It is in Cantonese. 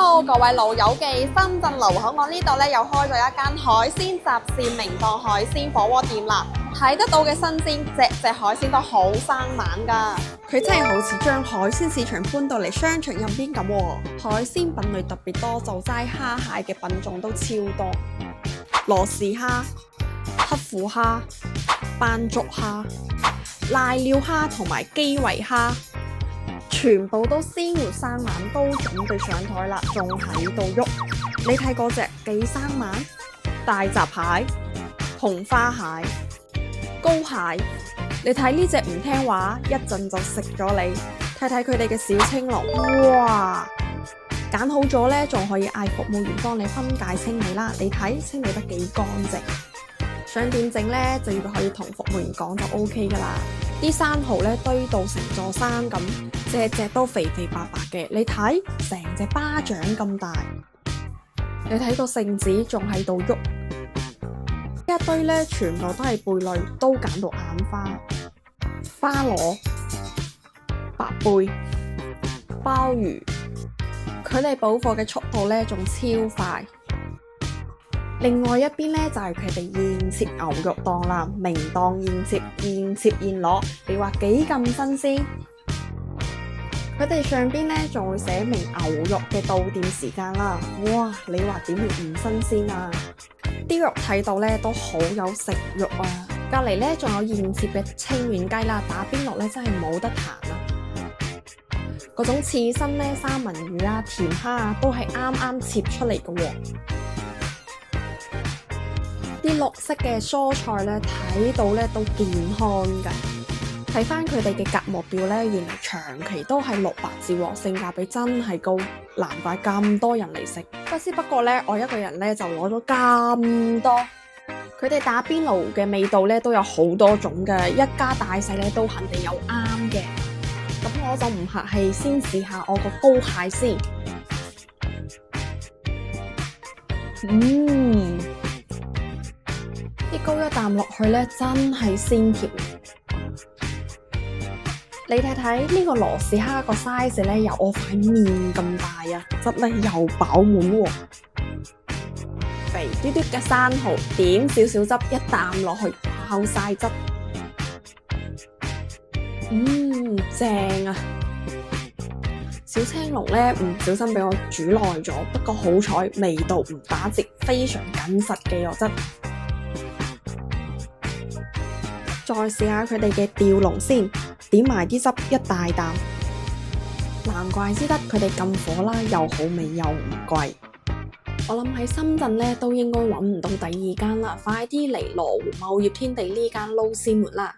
Hello，各位老友記，深圳盧口岸呢度咧又開咗一間海鮮集市名檔海鮮火鍋店啦。睇得到嘅新鮮，隻海鮮都好生猛㗎。佢真係好似將海鮮市場搬到嚟商場入邊咁喎。海鮮品類特別多，就齋蝦蟹嘅品種都超多，羅氏蝦、黑虎蝦、斑竹蝦、瀨尿蝦同埋基圍蝦。全部都鮮活生猛，都準備上台啦，仲喺度喐。你睇嗰隻幾生猛？大閘蟹、紅花蟹、膏蟹。你睇呢隻唔聽話，一陣就食咗你。睇睇佢哋嘅小青龍，哇！揀好咗呢，仲可以嗌服務員幫你分解清理啦。你睇清理得幾乾淨。想點整呢？就要可以同服務員講就 OK 噶啦。啲生蠔咧堆到成座山咁，隻隻都肥肥白白嘅。你睇成隻巴掌咁大，你睇個聖子仲喺度喐。一堆咧全部都係貝類，都揀到眼花。花螺、白貝、鮑魚，佢哋補貨嘅速度咧仲超快。另外一邊咧就係佢哋現切牛肉檔啦，明檔現切，現切現攞，你話幾咁新鮮？佢哋上邊咧仲會寫明牛肉嘅到店時間啦，哇！你話點會唔新鮮啊？啲肉睇到咧都好有食慾啊！隔離咧仲有現切嘅清遠雞啦，打邊爐咧真係冇得彈啊！嗰種刺身咧、三文魚啊、甜蝦啊，都係啱啱切出嚟嘅喎。啲綠色嘅蔬菜咧，睇到咧都健康㗎。睇翻佢哋嘅價目表咧，原來長期都係600字喎，性價比真係高，難怪咁多人嚟食。不知不覺咧，我一個人咧就攞咗咁多。佢哋打邊爐嘅味道咧都有好多種嘅，一家大細咧都肯定有啱嘅。咁我就唔客氣，先試下我個膏蟹先。啲膏一啖落去咧，真係鮮甜。你睇睇呢個羅氏蝦個 size 咧，有我塊面咁大啊，汁咧又飽滿喎。肥嘟嘟嘅生蠔，點少少汁，一啖落去爆晒汁。正啊！小青龍咧唔小心俾我煮耐咗，不過好彩味道唔打折，非常緊實嘅肉質。再試下佢哋嘅吊龍先，點埋啲汁一大啖，難怪之得佢哋咁火啦，又好味又唔貴。我諗喺深圳咧都應該揾唔到第二間啦，快啲嚟羅湖茂業天地呢間撈鮮活啦！